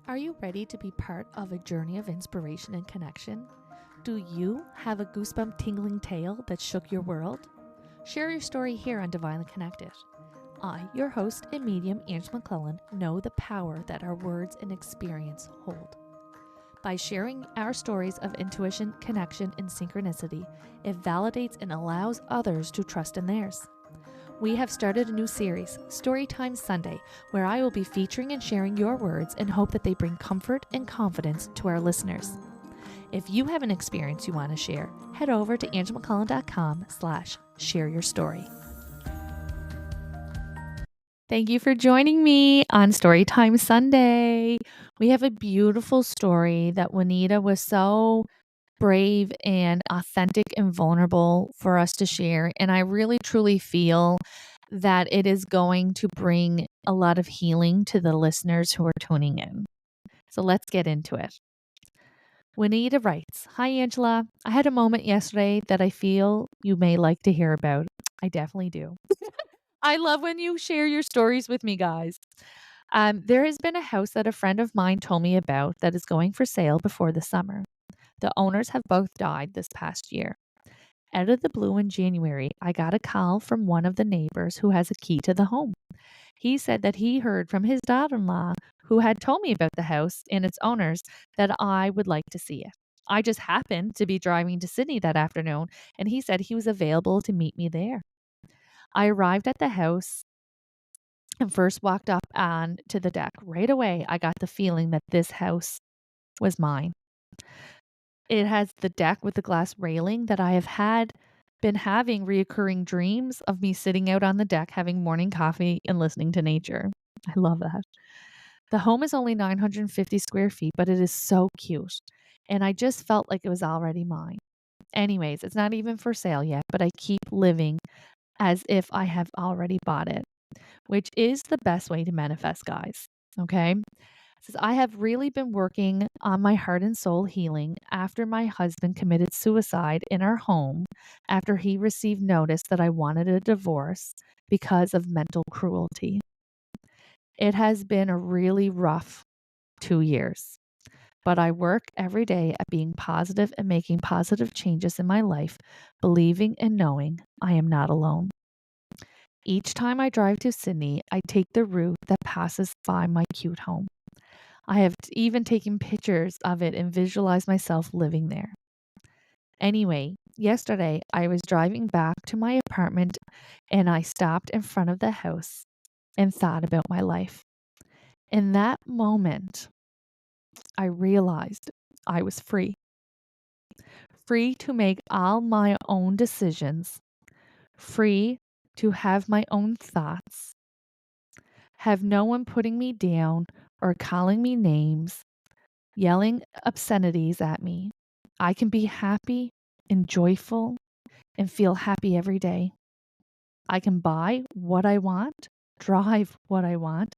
Are you ready to be part of a journey of inspiration and connection? Do you have a goosebump tingling tale that shook your world? Share your story here on Divinely Connected. I, your host and medium, Angela McClellan, know the power that our words and experience hold. By sharing our stories of intuition, connection, and synchronicity, it validates and allows others to trust in theirs. We have started a new series, Storytime Sunday, where I will be featuring and sharing your words and hope that they bring comfort and confidence to our listeners. If you have an experience you want to share, head over to angelamcclellan.com/share your story. Thank you for joining me on Storytime Sunday. We have a beautiful story that Juanita was so brave and authentic and vulnerable for us to share. And I really truly feel that it is going to bring a lot of healing to the listeners who are tuning in. So let's get into it. Juanita writes, "Hi, Angela. I had a moment yesterday that I feel you may like to hear about." I definitely do. I love when you share your stories with me, guys. There has been a house that a friend of mine told me about that is going for sale before the summer. The owners have both died this past year. Out of the blue in January, I got a call from one of the neighbors who has a key to the home. He said that he heard from his daughter-in-law, who had told me about the house and its owners, that I would like to see it. I just happened to be driving to Sydney that afternoon, and he said he was available to meet me there. I arrived at the house and first walked up on to the deck. Right away, I got the feeling that this house was mine. It has the deck with the glass railing that I have been having reoccurring dreams of me sitting out on the deck having morning coffee and listening to nature. I love that. The home is only 950 square feet, but it is so cute. And I just felt like it was already mine. Anyways, it's not even for sale yet, but I keep living as if I have already bought it, which is the best way to manifest, guys. Okay? Says, I have really been working on my heart and soul healing after my husband committed suicide in our home after he received notice that I wanted a divorce because of mental cruelty. It has been a really rough 2 years, but I work every day at being positive and making positive changes in my life, believing and knowing I am not alone. Each time I drive to Sydney, I take the route that passes by my cute home. I have even taken pictures of it and visualized myself living there. Anyway, yesterday I was driving back to my apartment and I stopped in front of the house and thought about my life. In that moment, I realized I was free. Free to make all my own decisions. Free to have my own thoughts. Have no one putting me down or calling me names, yelling obscenities at me. I can be happy and joyful and feel happy every day. I can buy what I want, drive what I want,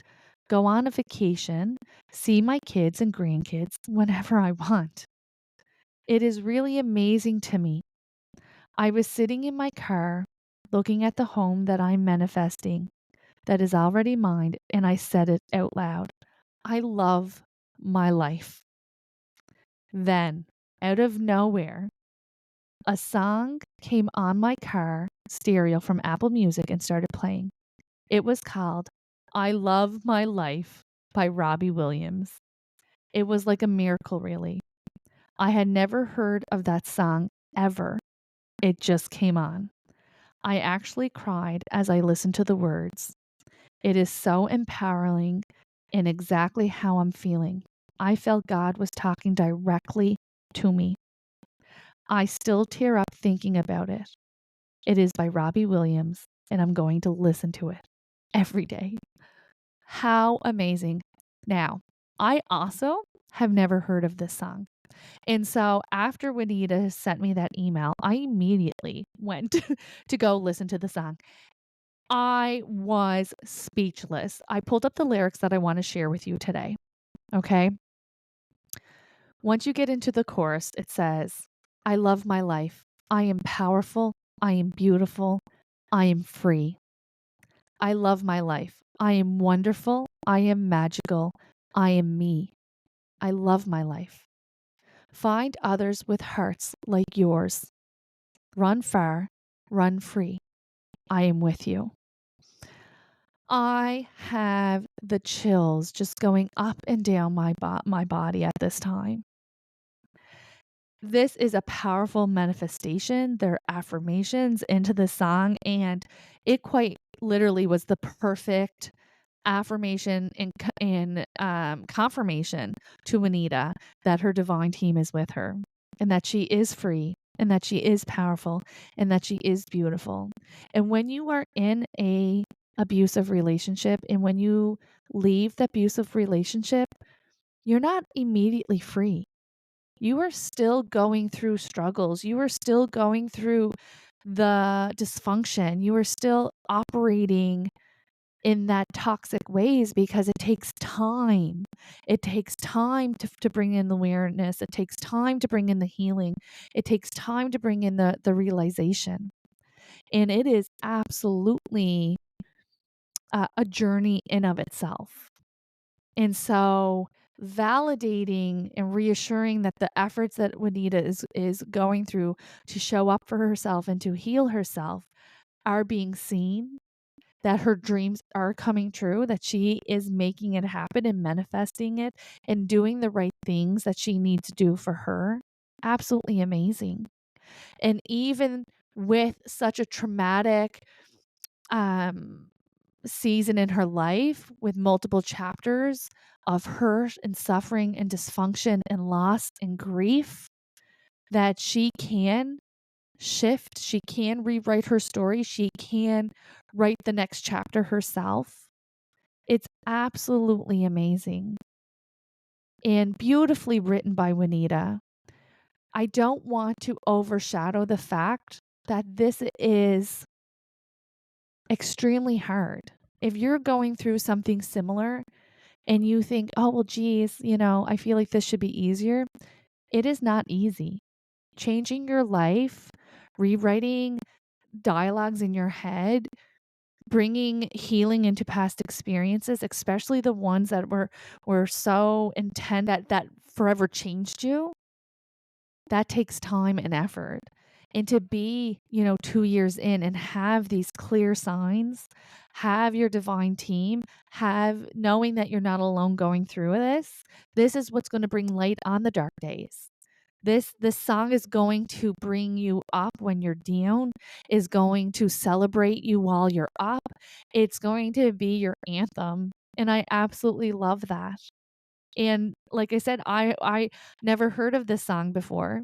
go on a vacation, see my kids and grandkids whenever I want. It is really amazing to me. I was sitting in my car looking at the home that I'm manifesting that is already mine, and I said it out loud. I love my life. Then, out of nowhere, a song came on my car stereo from Apple Music and started playing. It was called I Love My Life by Robbie Williams. It was like a miracle, really. I had never heard of that song ever. It just came on. I actually cried as I listened to the words. It is so empowering and exactly how I'm feeling. I felt God was talking directly to me. I still tear up thinking about it. It is by Robbie Williams, and I'm going to listen to it every day. How amazing. Now, I also have never heard of this song. And so after Juanita sent me that email, I immediately went to go listen to the song. I was speechless. I pulled up the lyrics that I want to share with you today. Okay. Once you get into the chorus, it says, I love my life. I am powerful. I am beautiful. I am free. I love my life. I am wonderful. I am magical. I am me. I love my life. Find others with hearts like yours. Run far, run free. I am with you. I have the chills just going up and down my body at this time. This is a powerful manifestation. There are affirmations into the song, and it quite literally was the perfect affirmation and confirmation to Juanita that her divine team is with her, and that she is free, and that she is powerful, and that she is beautiful. And when you are in a abusive relationship, and when you leave the abusive relationship, you're not immediately free. You are still going through struggles. You are still going through the dysfunction. You are still operating in that toxic ways because it takes time. It takes time to bring in the awareness. It takes time to bring in the healing. It takes time to bring in the realization. And it is absolutely a journey in of itself. And so validating and reassuring that the efforts that Juanita is going through to show up for herself and to heal herself are being seen, that her dreams are coming true, that she is making it happen and manifesting it and doing the right things that she needs to do for her. Absolutely amazing. And even with such a traumatic season in her life, with multiple chapters of hurt and suffering and dysfunction and loss and grief, that she can shift, she can rewrite her story, she can write the next chapter herself. It's absolutely amazing and beautifully written by Juanita. I don't want to overshadow the fact that this is extremely hard. If you're going through something similar and you think, oh, well, geez, I feel like this should be easier, it is not easy. Changing your life, rewriting dialogues in your head, bringing healing into past experiences, especially the ones that were so intense that forever changed you, that takes time and effort. And to be, 2 years in and have these clear signs, have your divine team, have knowing that you're not alone going through this is what's going to bring light on the dark days. This song is going to bring you up when you're down, is going to celebrate you while you're up. It's going to be your anthem. And I absolutely love that. And like I said, I never heard of this song before.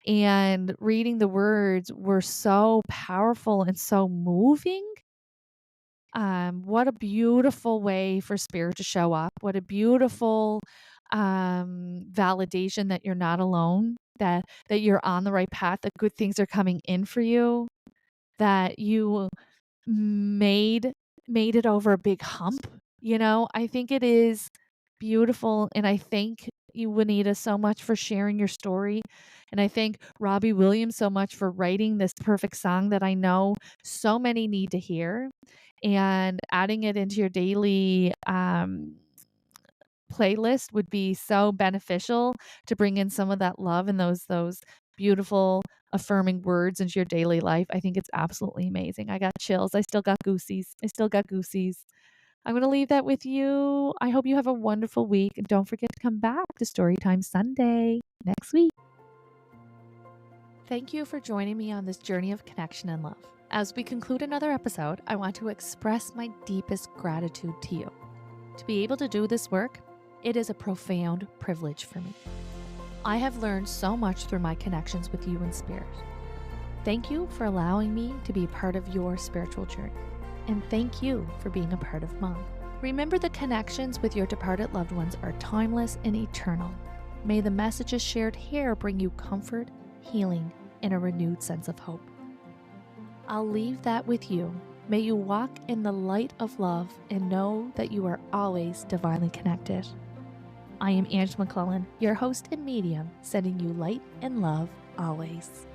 And reading the words were so powerful and so moving. What a beautiful way for spirit to show up. What a beautiful validation that you're not alone, that you're on the right path, that good things are coming in for you, that you made it over a big hump. I think it is beautiful, and I thank you, Juanita, so much for sharing your story. And I thank Robbie Williams so much for writing this perfect song that I know so many need to hear, and adding it into your daily playlist would be so beneficial to bring in some of that love and those beautiful affirming words into your daily life. I think it's absolutely amazing. I got chills. I still got goosies. I'm going to leave that with you. I hope you have a wonderful week. And don't forget to come back to Storytime Sunday next week. Thank you for joining me on this journey of connection and love. As we conclude another episode, I want to express my deepest gratitude to you. To be able to do this work, it is a profound privilege for me. I have learned so much through my connections with you in spirit. Thank you for allowing me to be a part of your spiritual journey. And thank you for being a part of mine. Remember, the connections with your departed loved ones are timeless and eternal. May the messages shared here bring you comfort, healing, and a renewed sense of hope. I'll leave that with you. May you walk in the light of love and know that you are always divinely connected. I am Ange McClellan, your host and medium, sending you light and love always.